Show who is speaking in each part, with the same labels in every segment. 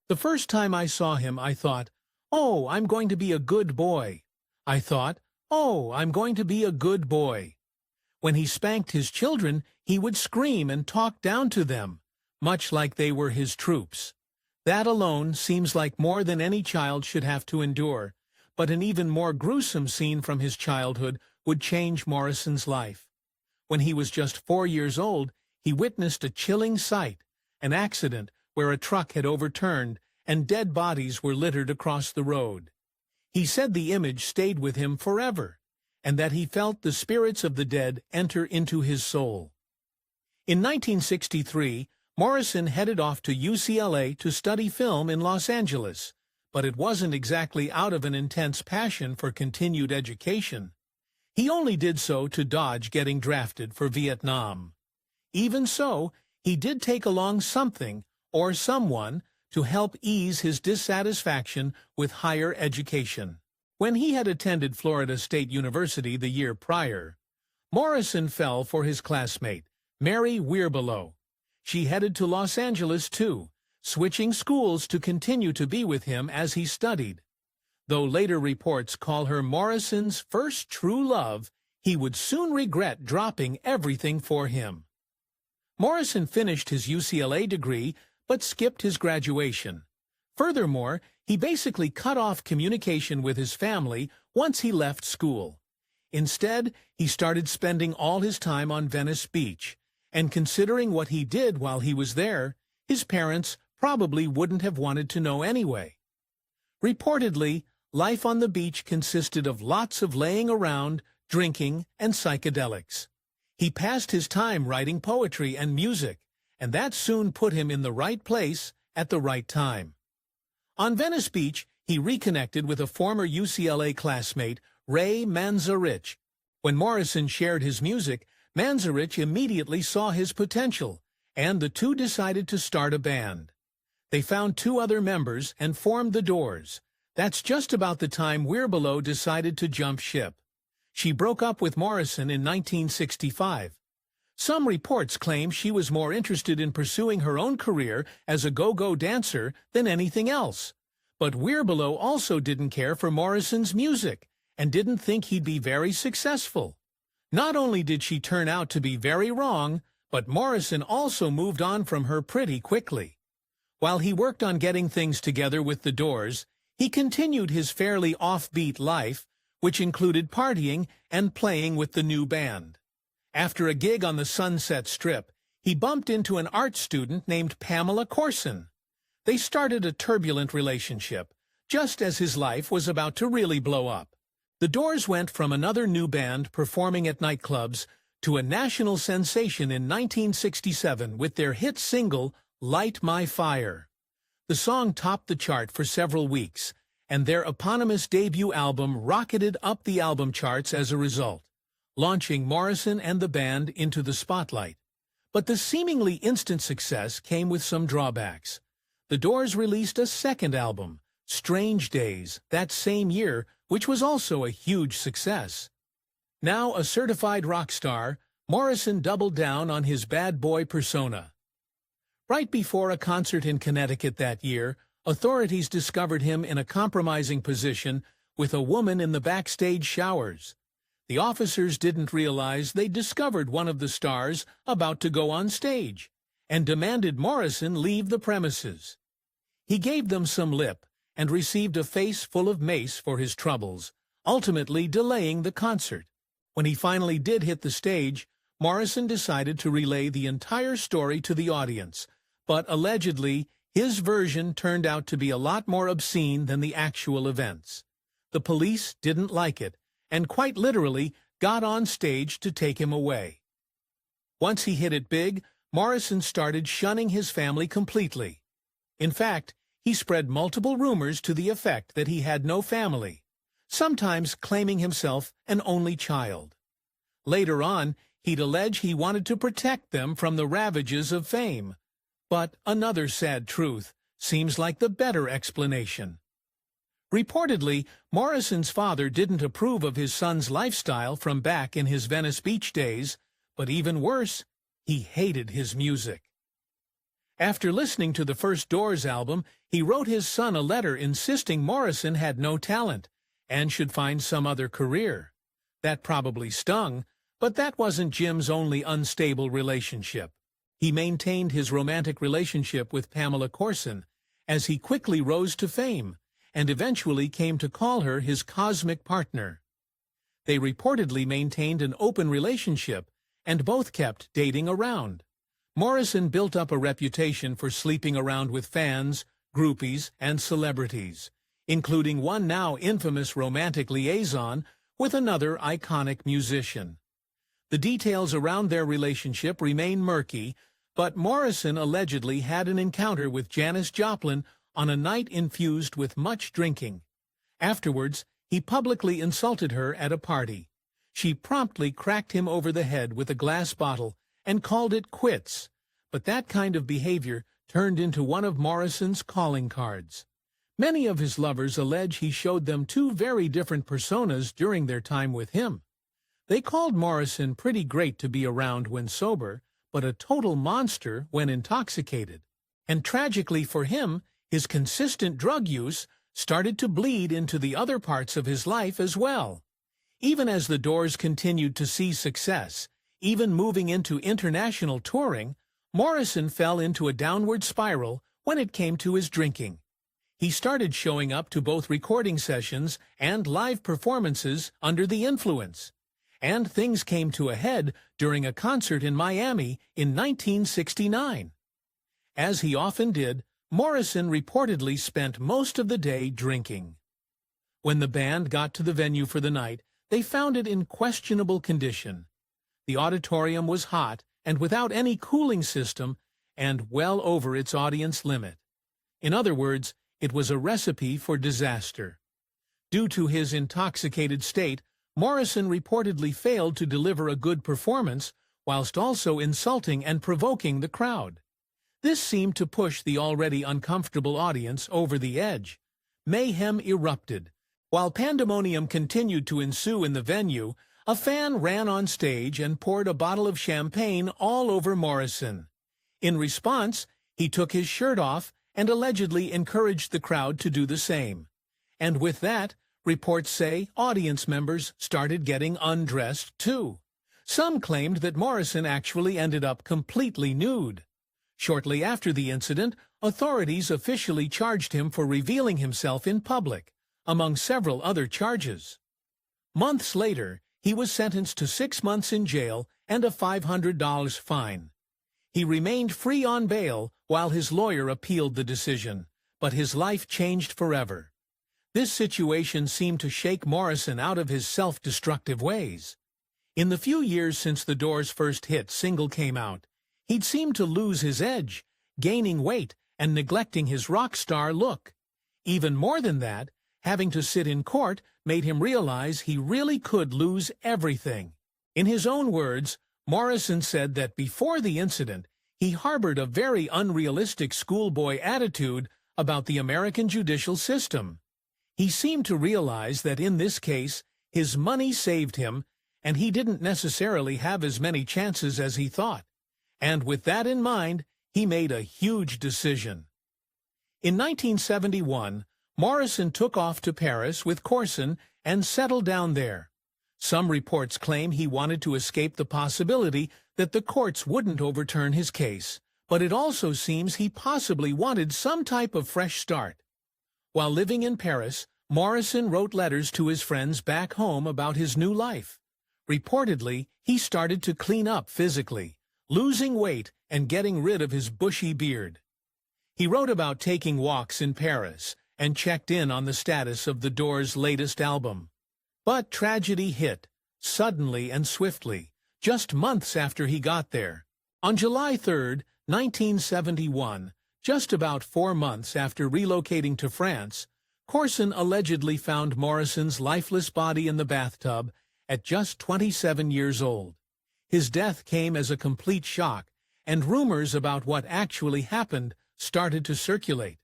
Speaker 1: The first time I saw him, I thought, "Oh, I'm going to be a good boy." I thought, "Oh, I'm going to be a good boy." When he spanked his children, he would scream and talk down to them, much like they were his troops. That alone seems like more than any child should have to endure, but an even more gruesome scene from his childhood would change Morrison's life. When he was just 4 years old, he witnessed a chilling sight, an accident where a truck had overturned and dead bodies were littered across the road. He said the image stayed with him forever, and that he felt the spirits of the dead enter into his soul. In 1963, Morrison headed off to UCLA to study film in Los Angeles, but it wasn't exactly out of an intense passion for continued education. He only did so to dodge getting drafted for Vietnam. Even so, he did take along something or someone to help ease his dissatisfaction with higher education. When he had attended Florida State University the year prior, Morrison fell for his classmate, Mary Weirbelow. She headed to Los Angeles too, switching schools to continue to be with him as he studied. Though later reports call her Morrison's first true love, he would soon regret dropping everything for him. Morrison finished his UCLA degree but skipped his graduation. Furthermore, he basically cut off communication with his family once he left school. Instead, he started spending all his time on Venice Beach, and considering what he did while he was there, his parents probably wouldn't have wanted to know anyway. Reportedly, life on the beach consisted of lots of laying around, drinking, and psychedelics. He passed his time writing poetry and music, and that soon put him in the right place at the right time. On Venice Beach, he reconnected with a former UCLA classmate, Ray Manzarek. When Morrison shared his music, Manzarek immediately saw his potential, and the two decided to start a band. They found 2 other members and formed the Doors. That's just about the time Weirbelow decided to jump ship. She broke up with Morrison in 1965. Some reports claim she was more interested in pursuing her own career as a go-go dancer than anything else. But Weirbelow also didn't care for Morrison's music and didn't think he'd be very successful. Not only did she turn out to be very wrong, but Morrison also moved on from her pretty quickly. While he worked on getting things together with the Doors, he continued his fairly offbeat life, which included partying and playing with the new band. After a gig on the Sunset Strip, he bumped into an art student named Pamela Corson. They started a turbulent relationship, just as his life was about to really blow up. The Doors went from another new band performing at nightclubs to a national sensation in 1967 with their hit single, Light My Fire. The song topped the chart for several weeks, and their eponymous debut album rocketed up the album charts as a result, launching Morrison and the band into the spotlight. But the seemingly instant success came with some drawbacks. The Doors released a second album, Strange Days, that same year, which was also a huge success. Now a certified rock star, Morrison doubled down on his bad boy persona. Right before a concert in Connecticut that year, authorities discovered him in a compromising position with a woman in the backstage showers. The officers didn't realize they discovered one of the stars about to go on stage, and demanded Morrison leave the premises. He gave them some lip and received a face full of mace for his troubles, ultimately delaying the concert. When he finally did hit the stage, Morrison decided to relay the entire story to the audience, but allegedly, his version turned out to be a lot more obscene than the actual events. The police didn't like it, and quite literally got on stage to take him away. Once he hit it big, Morrison started shunning his family completely. In fact, he spread multiple rumors to the effect that he had no family, sometimes claiming himself an only child. Later on, he'd allege he wanted to protect them from the ravages of fame. But another sad truth seems like the better explanation. Reportedly, Morrison's father didn't approve of his son's lifestyle from back in his Venice Beach days, but even worse, he hated his music. After listening to the first Doors album, he wrote his son a letter insisting Morrison had no talent and should find some other career. That probably stung, but that wasn't Jim's only unstable relationship. He maintained his romantic relationship with Pamela Corson, as he quickly rose to fame, and eventually came to call her his cosmic partner. They reportedly maintained an open relationship, and both kept dating around. Morrison built up a reputation for sleeping around with fans, groupies, and celebrities, including one now infamous romantic liaison with another iconic musician. The details around their relationship remain murky, but Morrison allegedly had an encounter with Janis Joplin on a night infused with much drinking. Afterwards, he publicly insulted her at a party. She promptly cracked him over the head with a glass bottle and called it quits, but that kind of behavior turned into one of Morrison's calling cards. Many of his lovers allege he showed them two very different personas during their time with him. They called Morrison pretty great to be around when sober, but a total monster when intoxicated. And tragically for him, his consistent drug use started to bleed into the other parts of his life as well. Even as the Doors continued to see success, even moving into international touring, Morrison fell into a downward spiral when it came to his drinking. He started showing up to both recording sessions and live performances under the influence. And things came to a head during a concert in Miami in 1969. As he often did, Morrison reportedly spent most of the day drinking. When the band got to the venue for the night, they found it in questionable condition. The auditorium was hot and without any cooling system and well over its audience limit. In other words, it was a recipe for disaster. Due to his intoxicated state, Morrison reportedly failed to deliver a good performance whilst also insulting and provoking the crowd. This seemed to push the already uncomfortable audience over the edge. Mayhem erupted. While pandemonium continued to ensue in the venue, a fan ran on stage and poured a bottle of champagne all over Morrison. In response, he took his shirt off and allegedly encouraged the crowd to do the same. And with that, reports say audience members started getting undressed too. Some claimed that Morrison actually ended up completely nude. Shortly after the incident, authorities officially charged him for revealing himself in public, among several other charges. Months later, he was sentenced to 6 months in jail and a $500 fine. He remained free on bail while his lawyer appealed the decision, but his life changed forever. This situation seemed to shake Morrison out of his self-destructive ways. In the few years since the Doors' first hit single came out, he'd seemed to lose his edge, gaining weight and neglecting his rock star look. Even more than that, having to sit in court made him realize he really could lose everything. In his own words, Morrison said that before the incident, he harbored a very unrealistic schoolboy attitude about the American judicial system. He seemed to realize that in this case, his money saved him, and he didn't necessarily have as many chances as he thought. And with that in mind, he made a huge decision. In 1971, Morrison took off to Paris with Corson and settled down there. Some reports claim he wanted to escape the possibility that the courts wouldn't overturn his case, but it also seems he possibly wanted some type of fresh start. While living in Paris, Morrison wrote letters to his friends back home about his new life. Reportedly, he started to clean up physically, losing weight and getting rid of his bushy beard. He wrote about taking walks in Paris and checked in on the status of the Doors' latest album. But tragedy hit, suddenly and swiftly, just months after he got there. On July 3, 1971, just about 4 months after relocating to France, Corson allegedly found Morrison's lifeless body in the bathtub at just 27 years old. His death came as a complete shock, and rumors about what actually happened started to circulate.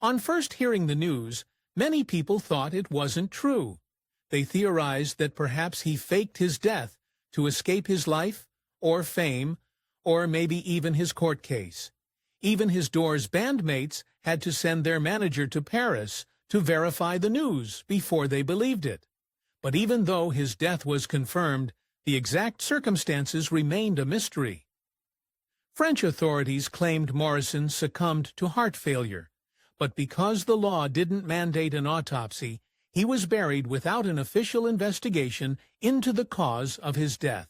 Speaker 1: On first hearing the news, many people thought it wasn't true. They theorized that perhaps he faked his death to escape his life, or fame, or maybe even his court case. Even his Doors bandmates had to send their manager to Paris to verify the news before they believed it. But even though his death was confirmed, the exact circumstances remained a mystery. French authorities claimed Morrison succumbed to heart failure, but because the law didn't mandate an autopsy, he was buried without an official investigation into the cause of his death.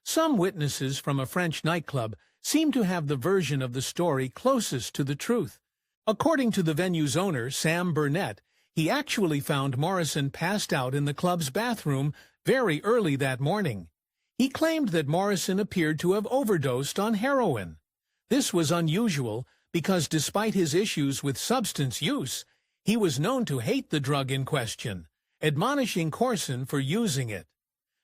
Speaker 1: Some witnesses from a French nightclub seem to have the version of the story closest to the truth. According to the venue's owner, Sam Burnett, he actually found Morrison passed out in the club's bathroom very early that morning. He claimed that Morrison appeared to have overdosed on heroin. This was unusual because despite his issues with substance use, he was known to hate the drug in question, admonishing Corson for using it.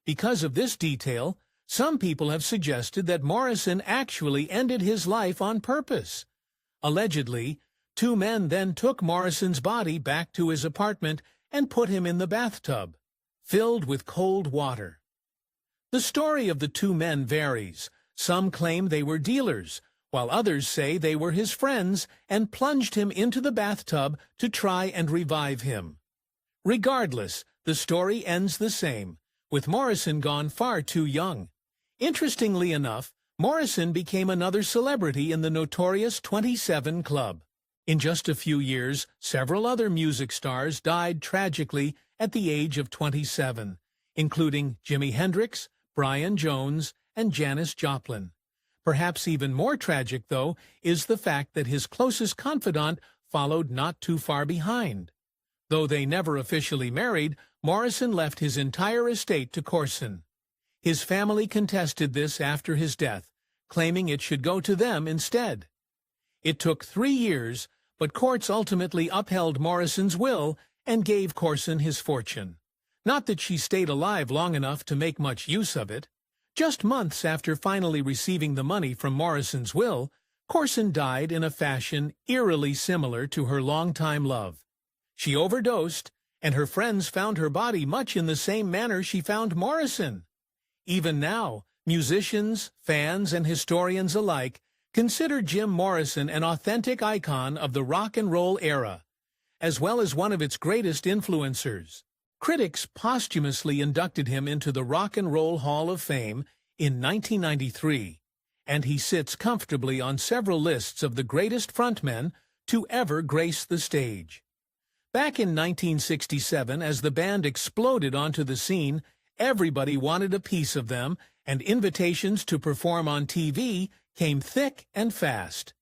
Speaker 1: Because of this detail, some people have suggested that Morrison actually ended his life on purpose. Allegedly, two men then took Morrison's body back to his apartment and put him in the bathtub, filled with cold water. The story of the two men varies. Some claim they were dealers, while others say they were his friends and plunged him into the bathtub to try and revive him. Regardless, the story ends the same, with Morrison gone far too young. Interestingly enough, Morrison became another celebrity in the notorious 27 Club. In just a few years, several other music stars died tragically at the age of 27, including Jimi Hendrix, Brian Jones, and Janis Joplin. Perhaps even more tragic, though, is the fact that his closest confidant followed not too far behind. Though they never officially married, Morrison left his entire estate to Corson. His family contested this after his death, claiming it should go to them instead. It took 3 years, but courts ultimately upheld Morrison's will and gave Corson his fortune. Not that she stayed alive long enough to make much use of it. Just months after finally receiving the money from Morrison's will, Corson died in a fashion eerily similar to her longtime love. She overdosed, and her friends found her body much in the same manner she found Morrison. Even now, musicians, fans, and historians alike consider Jim Morrison an authentic icon of the rock and roll era, as well as one of its greatest influencers. Critics posthumously inducted him into the Rock and Roll Hall of Fame in 1993, and he sits comfortably on several lists of the greatest frontmen to ever grace the stage. Back in 1967, as the band exploded onto the scene, everybody wanted a piece of them, and invitations to perform on TV came thick and fast.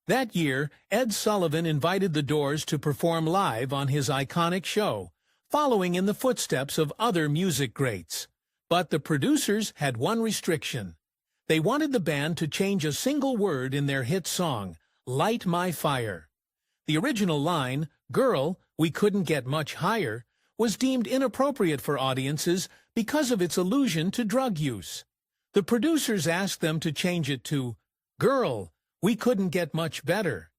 Speaker 1: That year, Ed Sullivan invited the Doors to perform live on his iconic show, following in the footsteps of other music greats. But the producers had one restriction. They wanted the band to change a single word in their hit song, Light My Fire. The original line, Girl, We Couldn't Get Much Higher, was deemed inappropriate for audiences because of its allusion to drug use. The producers asked them to change it to, Girl, We Couldn't Get Much Better.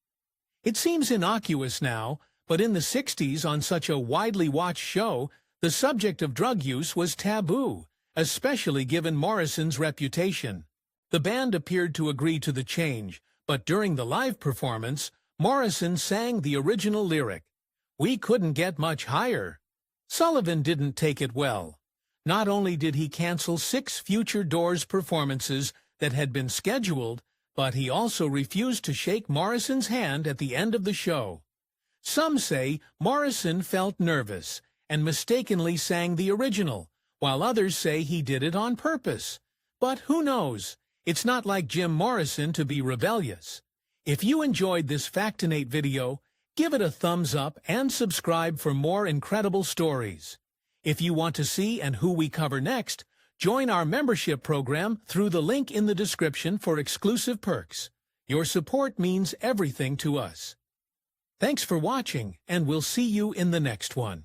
Speaker 1: It seems innocuous now, but in the 60s, on such a widely watched show, the subject of drug use was taboo, especially given Morrison's reputation. The band appeared to agree to the change, but during the live performance, Morrison sang the original lyric, We Couldn't Get Much Higher. Sullivan didn't take it well. Not only did he cancel 6 future Doors performances that had been scheduled, but he also refused to shake Morrison's hand at the end of the show. Some say Morrison felt nervous and mistakenly sang the original, while others say he did it on purpose. But who knows? It's not like Jim Morrison to be rebellious. If you enjoyed this Factinate video, give it a thumbs up and subscribe for more incredible stories. If you want to see and who we cover next, join our membership program through the link in the description for exclusive perks. Your support means everything to us. Thanks for watching, and we'll see you in the next one.